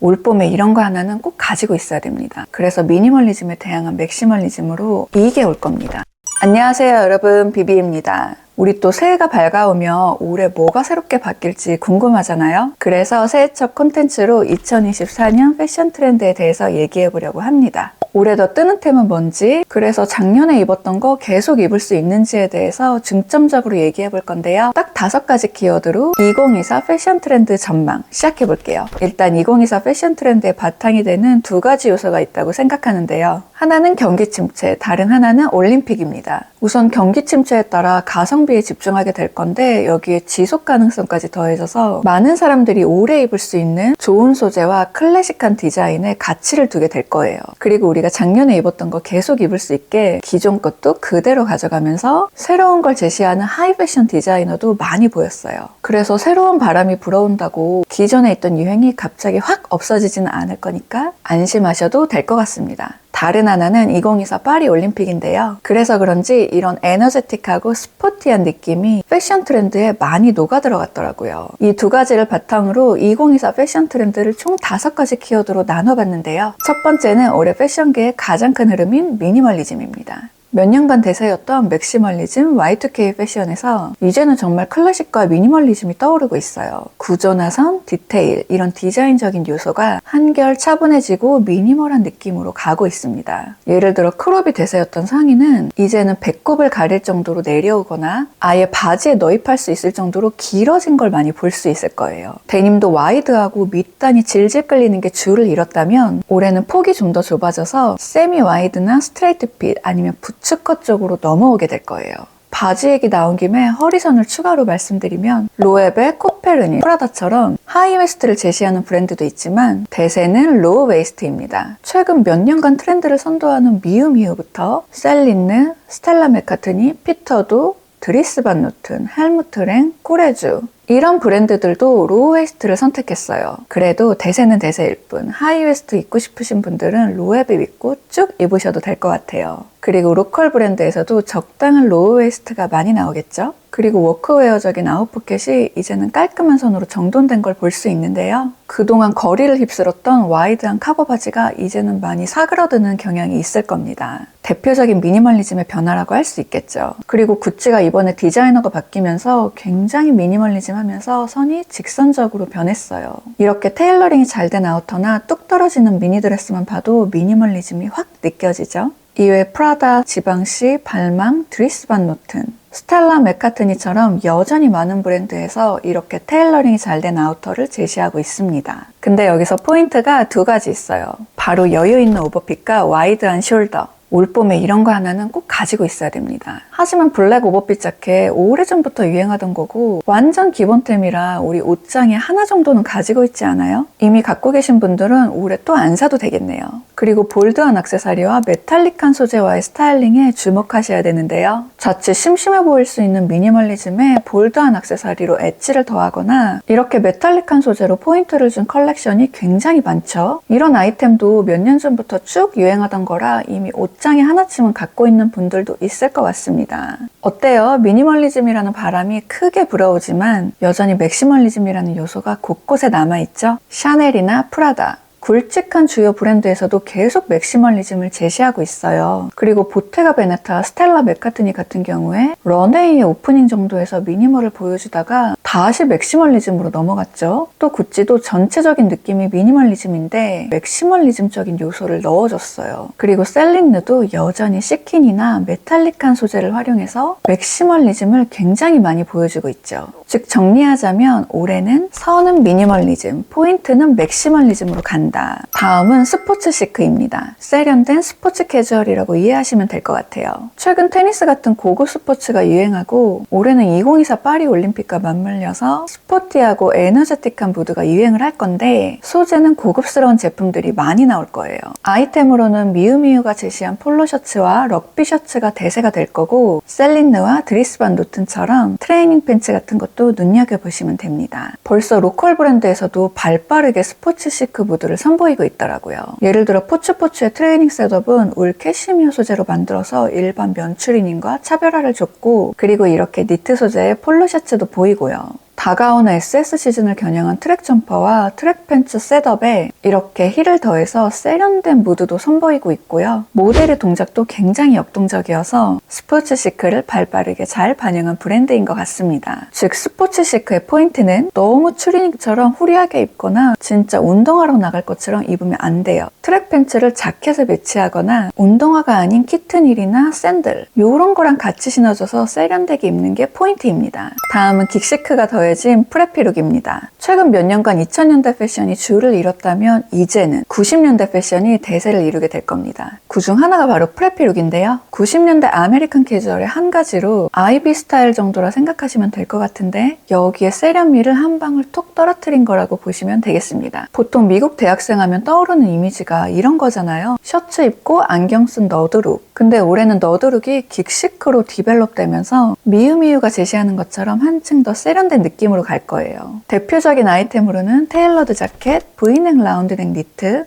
올봄에 이런 거 하나는 꼭 가지고 있어야 됩니다. 그래서 미니멀리즘에 대항한 맥시멀리즘으로 이게 올 겁니다. 안녕하세요 여러분, 비비입니다. 우리 또 새해가 밝아오면 올해 뭐가 새롭게 바뀔지 궁금하잖아요. 그래서 새해 첫 콘텐츠로 2024년 패션 트렌드에 대해서 얘기해 보려고 합니다. 올해 더 뜨는 템은 뭔지, 그래서 작년에 입었던 거 계속 입을 수 있는지에 대해서 중점적으로 얘기해 볼 건데요. 딱 5가지 키워드로 2024 패션 트렌드 전망 시작해 볼게요. 일단 2024 패션 트렌드의 바탕이 되는 2가지 요소가 있다고 생각하는데요. 하나는 경기 침체, 다른 하나는 올림픽입니다. 우선 경기 침체에 따라 가성비에 집중하게 될 건데 여기에 지속 가능성까지 더해져서 많은 사람들이 오래 입을 수 있는 좋은 소재와 클래식한 디자인에 가치를 두게 될 거예요. 그리고 우리가 작년에 입었던 거 계속 입을 수 있게 기존 것도 그대로 가져가면서 새로운 걸 제시하는 하이 패션 디자이너도 많이 보였어요. 그래서 새로운 바람이 불어온다고 기존에 있던 유행이 갑자기 확 없어지지는 않을 거니까 안심하셔도 될 것 같습니다. 다른 하나는 2024 파리 올림픽인데요. 그래서 그런지 이런 에너제틱하고 스포티한 느낌이 패션 트렌드에 많이 녹아 들어갔더라고요. 이 2가지를 바탕으로 2024 패션 트렌드를 총 5가지 키워드로 나눠봤는데요. 첫 번째는 올해 패션계의 가장 큰 흐름인 미니멀리즘입니다. 몇 년간 대세였던 맥시멀리즘, Y2K 패션에서 이제는 정말 클래식과 미니멀리즘이 떠오르고 있어요. 구조나 선, 디테일, 이런 디자인적인 요소가 한결 차분해지고 미니멀한 느낌으로 가고 있습니다. 예를 들어 크롭이 대세였던 상의는 이제는 배꼽을 가릴 정도로 내려오거나 아예 바지에 너입할 수 있을 정도로 길어진 걸 많이 볼 수 있을 거예요. 데님도 와이드하고 밑단이 질질 끌리는 게 주를 이뤘다면 올해는 폭이 좀 더 좁아져서 세미 와이드나 스트레이트 핏 아니면 부츠컷 쪽으로 넘어오게 될 거예요. 바지 얘기 나온 김에 허리선을 추가로 말씀드리면 로에베, 코페르니, 프라다처럼 하이웨스트를 제시하는 브랜드도 있지만 대세는 로우 웨이스트입니다. 최근 몇 년간 트렌드를 선도하는 미우미우부터 셀린느, 스텔라 맥카트니, 피터도, 드리스 반 노튼, 헬무트 랭, 꾸레주 이런 브랜드들도 로우 웨이스트를 선택했어요. 그래도 대세는 대세일 뿐 하이웨스트 입고 싶으신 분들은 로에베 입고 쭉 입으셔도 될 것 같아요. 그리고 로컬 브랜드에서도 적당한 로우 웨이스트가 많이 나오겠죠? 그리고 워크웨어적인 아웃포켓이 이제는 깔끔한 선으로 정돈된 걸 볼 수 있는데요. 그동안 거리를 휩쓸었던 와이드한 카고 바지가 이제는 많이 사그러드는 경향이 있을 겁니다. 대표적인 미니멀리즘의 변화라고 할 수 있겠죠. 그리고 구찌가 이번에 디자이너가 바뀌면서 굉장히 미니멀리즘 하면서 선이 직선적으로 변했어요. 이렇게 테일러링이 잘 된 아우터나 뚝 떨어지는 미니드레스만 봐도 미니멀리즘이 확 느껴지죠. 이외에 프라다, 지방시, 발망, 드리스 반 노튼, 스텔라 맥카트니처럼 여전히 많은 브랜드에서 이렇게 테일러링이 잘 된 아우터를 제시하고 있습니다. 근데 여기서 포인트가 2가지 있어요. 바로 여유 있는 오버핏과 와이드한 숄더. 올봄에 이런 거 하나는 꼭 가지고 있어야 됩니다. 하지만 블랙 오버핏 자켓 오래전부터 유행하던 거고 완전 기본템이라 우리 옷장에 하나 정도는 가지고 있지 않아요? 이미 갖고 계신 분들은 올해 또 안 사도 되겠네요. 그리고 볼드한 액세서리와 메탈릭한 소재와의 스타일링에 주목하셔야 되는데요. 자칫 심심해 보일 수 있는 미니멀리즘에 볼드한 액세서리로 엣지를 더하거나 이렇게 메탈릭한 소재로 포인트를 준 컬렉션이 굉장히 많죠. 이런 아이템도 몇 년 전부터 쭉 유행하던 거라 이미 옷장에 하나쯤은 갖고 있는 분들도 있을 것 같습니다. 어때요? 미니멀리즘이라는 바람이 크게 불어오지만 여전히 맥시멀리즘이라는 요소가 곳곳에 남아있죠? 샤넬이나 프라다, 굵직한 주요 브랜드에서도 계속 맥시멀리즘을 제시하고 있어요. 그리고 보테가 베네타, 스텔라 맥카트니 같은 경우에 런웨이의 오프닝 정도에서 미니멀을 보여주다가 다시 맥시멀리즘으로 넘어갔죠. 또 구찌도 전체적인 느낌이 미니멀리즘인데 맥시멀리즘적인 요소를 넣어줬어요. 그리고 셀린느도 여전히 시킨이나 메탈릭한 소재를 활용해서 맥시멀리즘을 굉장히 많이 보여주고 있죠. 즉 정리하자면 올해는 선은 미니멀리즘, 포인트는 맥시멀리즘으로 간다. 다음은 스포츠 시크입니다. 세련된 스포츠 캐주얼이라고 이해하시면 될 것 같아요. 최근 테니스 같은 고급 스포츠가 유행하고 올해는 2024 파리 올림픽과 맞물려서 스포티하고 에너제틱한 무드가 유행을 할 건데 소재는 고급스러운 제품들이 많이 나올 거예요. 아이템으로는 미우미우가 제시한 폴로 셔츠와 럭비 셔츠가 대세가 될 거고 셀린느와 드리스 반 노튼처럼 트레이닝 팬츠 같은 것도 눈여겨보시면 됩니다. 벌써 로컬 브랜드에서도 발빠르게 스포츠 시크 무드를 선보이고 있더라고요. 예를 들어 포츠포츠의 트레이닝 셋업은 울 캐시미어 소재로 만들어서 일반 면 추리닝과 차별화를 줬고 그리고 이렇게 니트 소재의 폴로 셔츠도 보이고요. 다가오는 SS 시즌을 겨냥한 트랙 점퍼와 트랙 팬츠 셋업에 이렇게 힐을 더해서 세련된 무드도 선보이고 있고요. 모델의 동작도 굉장히 역동적이어서 스포츠 시크를 발빠르게 잘 반영한 브랜드인 것 같습니다. 즉 스포츠 시크의 포인트는 너무 추리닝처럼 후리하게 입거나 진짜 운동하러 나갈 것처럼 입으면 안 돼요. 트랙 팬츠를 자켓에 매치하거나 운동화가 아닌 키튼힐이나 샌들 이런 거랑 같이 신어줘서 세련되게 입는 게 포인트입니다. 다음은 긱시크가 더해진 프레피 룩입니다. 최근 몇 년간 2000년대 패션이 주를 이뤘다면 이제는 90년대 패션이 대세를 이루게 될 겁니다. 그중 하나가 바로 프레피 룩인데요. 90년대 아메리칸 캐주얼의 한 가지로 아이비 스타일 정도라 생각하시면 될 것 같은데 여기에 세련미를 한 방울 톡 떨어뜨린 거라고 보시면 되겠습니다. 보통 미국 대학생 하면 떠오르는 이미지가 이런 거잖아요. 셔츠 입고 안경 쓴 너드룩. 근데 올해는 너드룩이 긱시크로 디벨롭되면서 미우미우가 제시하는 것처럼 한층 더 세련된 느낌으로 갈 거예요. 대표적인 아이템으로는 테일러드 자켓, V넥 라운드넥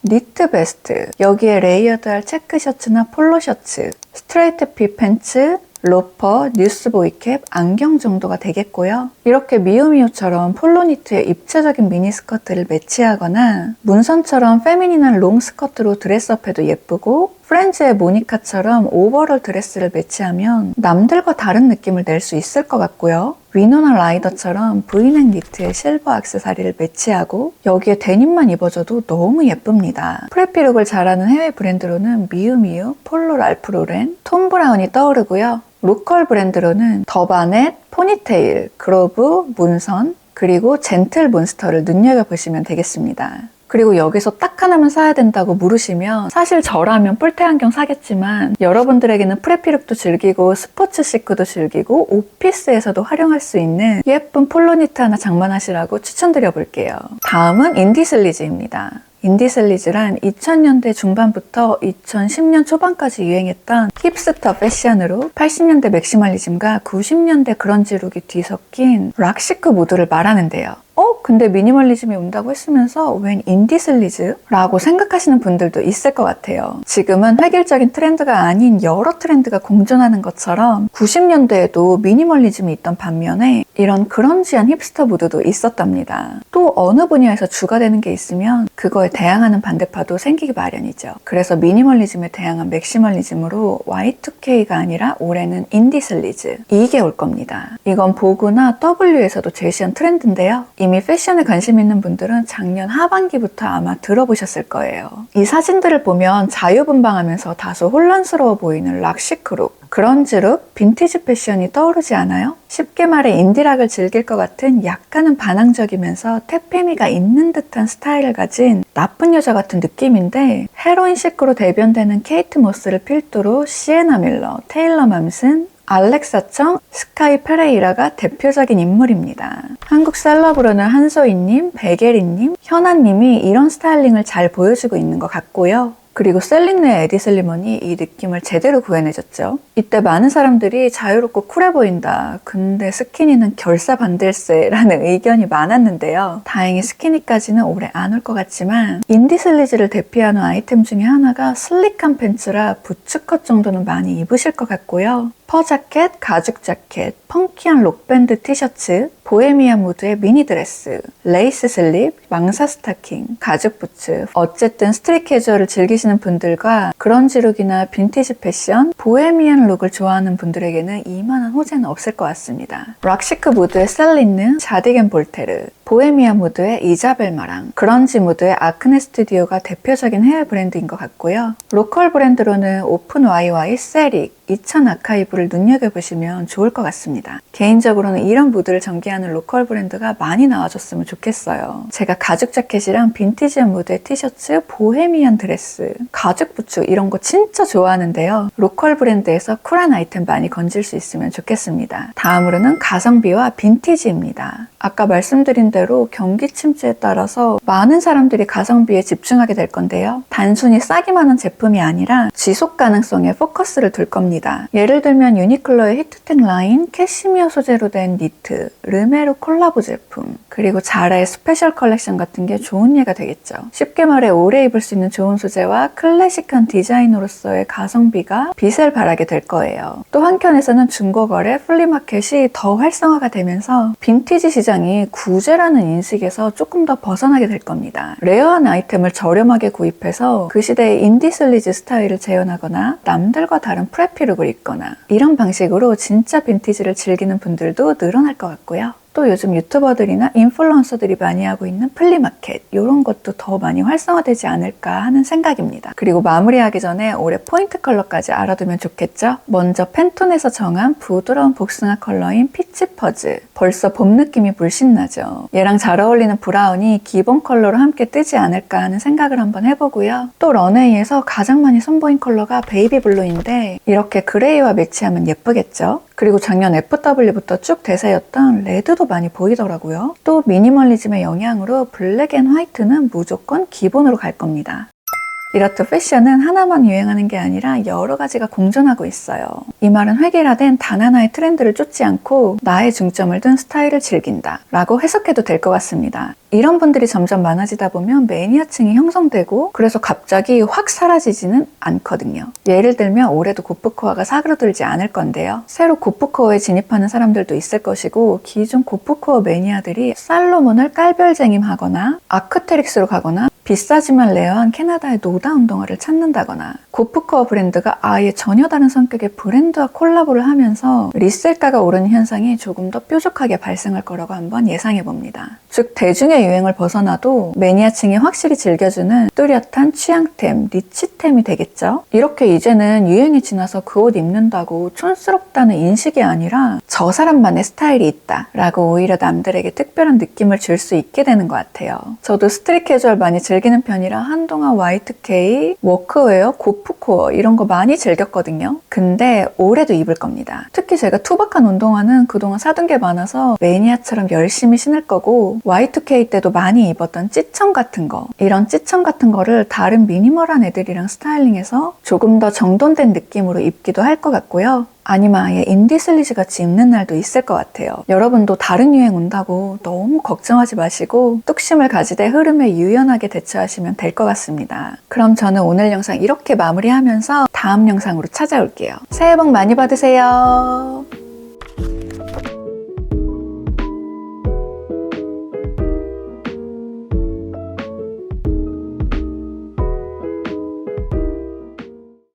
니트 베스트, 여기에 레이어드할 체크 셔츠나 폴로 셔츠, 스트레이트 핏 팬츠, 로퍼, 뉴스보이캡, 안경 정도가 되겠고요. 이렇게 미우미우처럼 폴로니트에 입체적인 미니스커트를 매치하거나 문선처럼 페미닌한 롱스커트로 드레스업해도 예쁘고 프렌즈의 모니카처럼 오버롤 드레스를 매치하면 남들과 다른 느낌을 낼 수 있을 것 같고요. 위노나 라이더처럼 V넥 니트에 실버 액세서리를 매치하고 여기에 데님만 입어줘도 너무 예쁩니다. 프레피 룩을 잘하는 해외 브랜드로는 미우미우, 폴로 랄프 로렌, 톰 브라운이 떠오르고요. 로컬 브랜드로는 더바넷, 포니테일, 그로브, 문선, 그리고 젠틀 몬스터를 눈여겨보시면 되겠습니다. 그리고 여기서 딱 하나만 사야 된다고 물으시면 사실 저라면 뿔테 안경 사겠지만 여러분들에게는 프레피 룩도 즐기고 스포츠 시크도 즐기고 오피스에서도 활용할 수 있는 예쁜 폴로니트 하나 장만하시라고 추천드려 볼게요. 다음은 인디슬리즈입니다. 인디슬리즈란 2000년대 중반부터 2010년 초반까지 유행했던 힙스터 패션으로 80년대 맥시멀리즘과 90년대 그런지 룩이 뒤섞인 락시크 무드를 말하는데요. 근데 미니멀리즘이 온다고 했으면서 웬 인디슬리즈? 라고 생각하시는 분들도 있을 것 같아요. 지금은 획일적인 트렌드가 아닌 여러 트렌드가 공존하는 것처럼 90년대에도 미니멀리즘이 있던 반면에 이런 그런지한 힙스터 무드도 있었답니다. 또 어느 분야에서 주가 되는 게 있으면 그거에 대항하는 반대파도 생기기 마련이죠. 그래서 미니멀리즘에 대항한 맥시멀리즘으로 Y2K가 아니라 올해는 인디슬리즈 이게 올 겁니다. 이건 보그나 W에서도 제시한 트렌드인데요. 이미 패션에 관심 있는 분들은 작년 하반기부터 아마 들어보셨을 거예요. 이 사진들을 보면 자유분방하면서 다소 혼란스러워 보이는 락시크룩, 그런지룩, 빈티지 패션이 떠오르지 않아요? 쉽게 말해 인디락을 즐길 것 같은 약간은 반항적이면서 태페미가 있는 듯한 스타일을 가진 나쁜 여자 같은 느낌인데 헤로인 시크로 대변되는 케이트 모스를 필두로 시에나 밀러, 테일러 맘슨, 알렉사 청, 스카이 페레이라가 대표적인 인물입니다. 한국 셀럽으로는 한소희님, 베게리님, 현아님이 이런 스타일링을 잘 보여주고 있는 것 같고요. 그리고 셀린느의 에디 슬리먼이 이 느낌을 제대로 구해내줬죠. 이때 많은 사람들이 자유롭고 쿨해 보인다. 근데 스키니는 결사반댈세라는 의견이 많았는데요. 다행히 스키니까지는 오래 안 올 것 같지만 인디슬리즈를 대표하는 아이템 중에 하나가 슬릭한 팬츠라 부츠컷 정도는 많이 입으실 것 같고요. 퍼자켓, 가죽 자켓, 펑키한 록밴드 티셔츠, 보헤미안 무드의 미니드레스, 레이스 슬립, 망사 스타킹, 가죽 부츠, 어쨌든 스트릿 캐주얼을 즐기시는 분들과 그런지 룩이나 빈티지 패션, 보헤미안 룩을 좋아하는 분들에게는 이만한 호재는 없을 것 같습니다. 락시크 무드의 셀린느, 자디겐 볼테르, 보헤미안 무드의 이자벨 마랑, 그런지 무드의 아크네 스튜디오가 대표적인 해외 브랜드인 것 같고요. 로컬 브랜드로는 오픈 YY, 세릭, 2000 아카이브를 눈여겨보시면 좋을 것 같습니다. 개인적으로는 이런 무드를 전개하는 로컬 브랜드가 많이 나와줬으면 좋겠어요. 제가 가죽 자켓이랑 빈티지한 무드의 티셔츠, 보헤미안 드레스, 가죽 부츠 이런 거 진짜 좋아하는데요. 로컬 브랜드에서 쿨한 아이템 많이 건질 수 있으면 좋겠습니다. 다음으로는 가성비와 빈티지입니다. 아까 말씀드린 대로 경기 침체에 따라서 많은 사람들이 가성비에 집중하게 될 건데요. 단순히 싸기만 한 제품이 아니라 지속 가능성에 포커스를 둘 겁니다. 예를 들면 유니클로의 히트텍 라인, 캐시미어 소재로 된 니트, 르메로 콜라보 제품, 그리고 자라의 스페셜 컬렉션 같은 게 좋은 예가 되겠죠. 쉽게 말해 오래 입을 수 있는 좋은 소재와 클래식한 디자인으로서의 가성비가 빛을 발하게 될 거예요. 또 한켠에서는 중고거래, 플리마켓이 더 활성화가 되면서 빈티지 시장이 구제라는 인식에서 조금 더 벗어나게 될 겁니다. 레어한 아이템을 저렴하게 구입해서 그 시대의 인디슬리즈 스타일을 재현하거나 남들과 다른 프레피룩을 입거나 이런 방식으로 진짜 빈티지를 즐기는 분들도 늘어날 것 같고요. 또 요즘 유튜버들이나 인플루언서들이 많이 하고 있는 플리마켓 이런 것도 더 많이 활성화되지 않을까 하는 생각입니다. 그리고 마무리하기 전에 올해 포인트 컬러까지 알아두면 좋겠죠? 먼저 팬톤에서 정한 부드러운 복숭아 컬러인 피치 퍼즈. 벌써 봄 느낌이 물씬 나죠. 얘랑 잘 어울리는 브라운이 기본 컬러로 함께 뜨지 않을까 하는 생각을 한번 해보고요. 또 런웨이에서 가장 많이 선보인 컬러가 베이비 블루인데 이렇게 그레이와 매치하면 예쁘겠죠? 그리고 작년 FW부터 쭉 대세였던 레드도 많이 보이더라고요. 또 미니멀리즘의 영향으로 블랙 앤 화이트는 무조건 기본으로 갈 겁니다. 이렇듯 패션은 하나만 유행하는 게 아니라 여러 가지가 공존하고 있어요. 이 말은 획일화된 단 하나의 트렌드를 쫓지 않고 나의 중점을 둔 스타일을 즐긴다 라고 해석해도 될 것 같습니다. 이런 분들이 점점 많아지다 보면 매니아층이 형성되고 그래서 갑자기 확 사라지지는 않거든요. 예를 들면 올해도 고프코어가 사그러들지 않을 건데요. 새로 고프코어에 진입하는 사람들도 있을 것이고 기존 고프코어 매니아들이 살로몬을 깔별쟁임하거나 아크테릭스로 가거나 비싸지만 레어한 캐나다의 노다 운동화를 찾는다거나 고프코어 브랜드가 아예 전혀 다른 성격의 브랜드와 콜라보를 하면서 리셀가가 오르는 현상이 조금 더 뾰족하게 발생할 거라고 한번 예상해 봅니다. 즉 대중의 유행을 벗어나도 매니아층이 확실히 즐겨주는 뚜렷한 취향템, 니치템이 되겠죠? 이렇게 이제는 유행이 지나서 그 옷 입는다고 촌스럽다는 인식이 아니라 저 사람만의 스타일이 있다 라고 오히려 남들에게 특별한 느낌을 줄 수 있게 되는 것 같아요. 저도 스트릿 캐주얼 많이 즐기는 편이라 한동안 Y2K, 워크웨어, 고프코어 이런 거 많이 즐겼거든요. 근데 올해도 입을 겁니다. 특히 제가 투박한 운동화는 그동안 사둔 게 많아서 매니아처럼 열심히 신을 거고 Y2K 때도 많이 입었던 찌청 같은 거 이런 찌청 같은 거를 다른 미니멀한 애들이랑 스타일링해서 조금 더 정돈된 느낌으로 입기도 할 것 같고요. 아니면 아예 인디슬리즈 같이 입는 날도 있을 것 같아요. 여러분도 다른 유행 온다고 너무 걱정하지 마시고 뚝심을 가지되 흐름에 유연하게 대처하시면 될 것 같습니다. 그럼 저는 오늘 영상 이렇게 마무리하면서 다음 영상으로 찾아올게요. 새해 복 많이 받으세요.